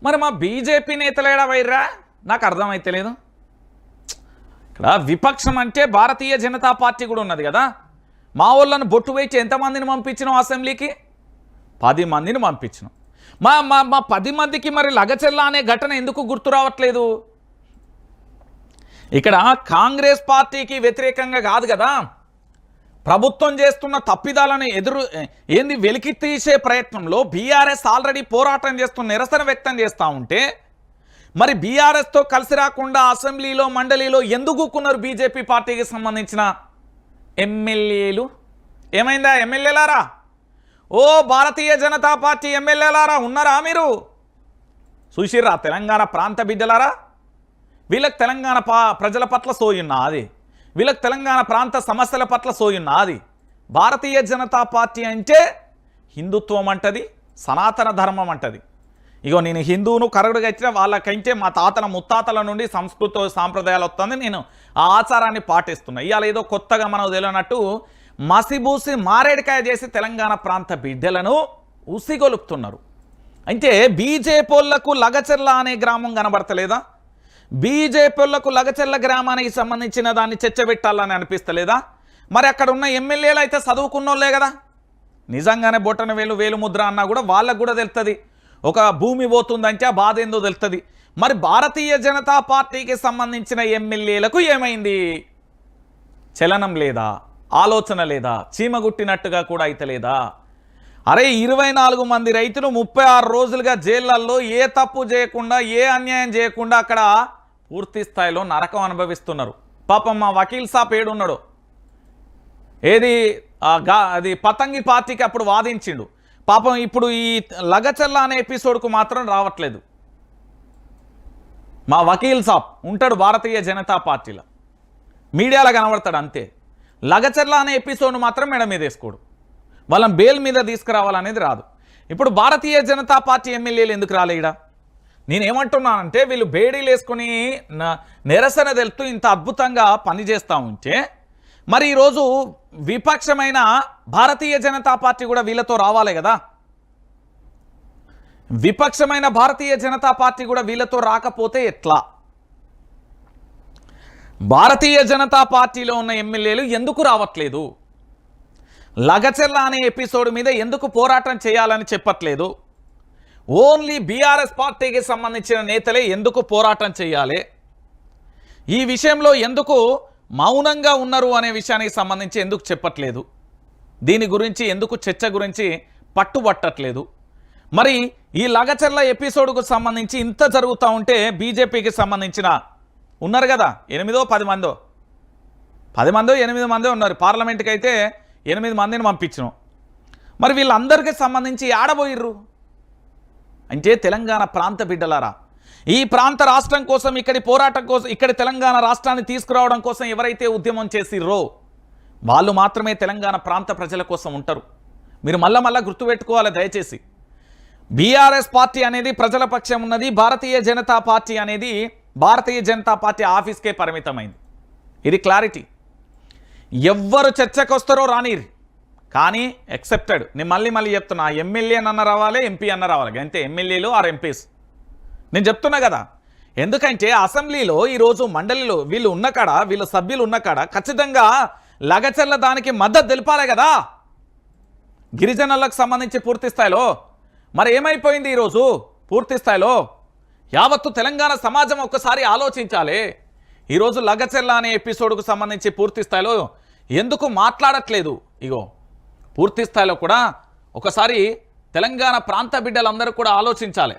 మరి మా బీజేపీ నేతలేడా వైర్రా నాకు అర్థమైతలేదు. ఇక్కడ విపక్షం అంటే భారతీయ జనతా పార్టీ కూడా ఉన్నది కదా. మా వాళ్ళను బొట్టు వేచి ఎంతమందిని పంపించినాం అసెంబ్లీకి? 10 మందిని పంపించినాం. మా మా మా 10 మందికి మరి లగచెల్ల అనే ఘటన ఎందుకు గుర్తు రావట్లేదు? ఇక్కడ కాంగ్రెస్ పార్టీకి వ్యతిరేకంగా కాదు కదా, ప్రభుత్వం చేస్తున్న తప్పిదాలను వెలికి తీసే ప్రయత్నంలో బీఆర్ఎస్ ఆల్రెడీ పోరాటం చేస్తున్న నిరసన వ్యక్తం చేస్తూ ఉంటే మరి బీఆర్ఎస్తో కలిసి రాకుండా అసెంబ్లీలో మండలిలో ఎందుకు కూకున్నారు బీజేపీ పార్టీకి సంబంధించిన ఎమ్మెల్యేలు? ఏమైందా ఎమ్మెల్యేలారా? ఓ భారతీయ జనతా పార్టీ ఎమ్మెల్యేలారా ఉన్నారా మీరు? చూసిర్రా తెలంగాణ ప్రాంత బిడ్డలారా? వీళ్ళకి తెలంగాణ ప్రజల పట్ల సోయున్నది, వీళ్ళకి తెలంగాణ ప్రాంత సమస్యల పట్ల సోయున్నది. భారతీయ జనతా పార్టీ అంటే హిందుత్వం అంటది, సనాతన ధర్మం అంటది. ఇగో నేను హిందువును కరడుగా ఇచ్చిన వాళ్ళకంటే మా తాతల ముత్తాతల నుండి సంస్కృత సాంప్రదాయాలు వస్తుంది, నేను ఆ ఆచారాన్ని పాటిస్తున్నా. ఇవాళ ఏదో కొత్తగా మనకు తెలియనట్టు మసిబూసి మారేడికాయ చేసి తెలంగాణ ప్రాంత బిడ్డలను ఉసిగొలుపుతున్నారు. అంటే బీజేపీలకు లగచెర్ల అనే గ్రామం కనబడతలేదా? బీజేపీలకు లగచెర్ల గ్రామానికి సంబంధించిన దాన్ని చర్చబెట్టాలని అనిపిస్తలేదా? మరి అక్కడ ఉన్న ఎమ్మెల్యేలు అయితే చదువుకున్నోళ్ళే కదా. నిజంగానే బొట్టన వేలు ముద్ర అన్నా కూడా వాళ్ళకు కూడా తెలుస్తుంది, ఒక భూమి పోతుందంటే ఆ బాధ ఏందో తెలుస్తుంది. మరి భారతీయ జనతా పార్టీకి సంబంధించిన ఎమ్మెల్యేలకు ఏమైంది? చలనం లేదా, ఆలోచన లేదా, చీమగుట్టినట్టుగా కూడా అయితే లేదా? అరే 24 మంది రైతులు 36 రోజులుగా జైళ్లలో ఏ తప్పు చేయకుండా ఏ అన్యాయం చేయకుండా అక్కడ పూర్తి స్థాయిలో నరకం అనుభవిస్తున్నారు. పాపం మా వకీల్ సాబ్ ఏడున్నాడు, అది పతంగి పార్టీకి అప్పుడు వాదించిండు. పాపం ఇప్పుడు ఈ లగచెల్ల అనే ఎపిసోడ్కు మాత్రం రావట్లేదు. మా వకీల్ సాబ్ ఉంటాడు భారతీయ జనతా పార్టీలో, మీడియాలో కనబడతాడు అంతే. లగచెల్ల అనే ఎపిసోడ్ మాత్రం మేడం మీద వేసుకోడు, వాళ్ళని బెయిల్ మీద తీసుకురావాలనేది రాదు. ఇప్పుడు భారతీయ జనతా పార్టీ ఎమ్మెల్యేలు ఎందుకు రాలేడా? నేనేమంటున్నానంటే వీళ్ళు బేడీలు వేసుకుని నిరసన తెలుపుతూ ఇంత అద్భుతంగా పనిచేస్తూ ఉంటే మరి ఈరోజు విపక్షమైన భారతీయ జనతా పార్టీ కూడా వీళ్ళతో రావాలి కదా. విపక్షమైన భారతీయ జనతా పార్టీ కూడా వీళ్ళతో రాకపోతే ఎట్లా? భారతీయ జనతా పార్టీలో ఉన్న ఎమ్మెల్యేలు ఎందుకు రావట్లేదు? లగచెర్ల అనే ఎపిసోడ్ మీద ఎందుకు పోరాటం చేయాలని చెప్పట్లేదు? ఓన్లీ బీఆర్ఎస్ పార్టీకి సంబంధించిన నేతలే ఎందుకు పోరాటం చేయాలి? ఈ విషయంలో ఎందుకు మౌనంగా ఉన్నారు అనే విషయానికి సంబంధించి ఎందుకు చెప్పట్లేదు? దీని గురించి ఎందుకు చర్చ గురించి పట్టుబట్టట్లేదు? మరి ఈ లగచెర్ల ఎపిసోడ్కు సంబంధించి ఇంత జరుగుతూ ఉంటే బీజేపీకి సంబంధించిన ఉన్నారు కదా 8-10 మందో 8 మందో ఉన్నారు. పార్లమెంట్కి అయితే 8 మందిని పంపించను. మరి వీళ్ళందరికీ సంబంధించి ఆడబోయిర్రు అంటే తెలంగాణ ప్రాంత బిడ్డలారా, ఈ ప్రాంత రాష్ట్రం కోసం, ఇక్కడి పోరాటం కోసం, ఇక్కడి తెలంగాణ రాష్ట్రాన్ని తీసుకురావడం కోసం ఎవరైతే ఉద్యమం చేసిర్రో వాళ్ళు మాత్రమే తెలంగాణ ప్రాంత ప్రజల కోసం ఉంటారు. మీరు మళ్ళా గుర్తుపెట్టుకోవాలి దయచేసి. బీఆర్ఎస్ పార్టీ అనేది ప్రజల పక్షం ఉన్నది, భారతీయ జనతా పార్టీ అనేది భారతీయ జనతా పార్టీ ఆఫీస్కే పరిమితమైంది. ఇది క్లారిటీ. ఎవ్వరు చర్చకు వస్తారో రానిరు, కానీ ఎక్సెప్టెడ్. నేను మళ్ళీ చెప్తున్నా, ఎమ్మెల్యే అన్న రావాలి, ఎంపీ అన్న రావాలి, అంతే. ఎమ్మెల్యేలు ఆర్ ఎంపీస్ నేను చెప్తున్నా కదా. ఎందుకంటే అసెంబ్లీలో ఈరోజు మండలిలో వీళ్ళు ఉన్నకాడ, వీళ్ళ సభ్యులు ఉన్నకాడ ఖచ్చితంగా లగచెర్ల దానికి మద్దతు తెలిపాలి కదా గిరిజనులకు సంబంధించి పూర్తి స్థాయిలో. మరి ఏమైపోయింది ఈరోజు? పూర్తి స్థాయిలో యావత్తు తెలంగాణ సమాజం ఒక్కసారి ఆలోచించాలి. ఈరోజు లగచెర్ల అనే ఎపిసోడ్కు సంబంధించి పూర్తి స్థాయిలో ఎందుకు మాట్లాడట్లేదు? ఇగో పూర్తి స్థాయిలో కూడా ఒకసారి తెలంగాణ ప్రాంత బిడ్డలందరూ కూడా ఆలోచించాలి.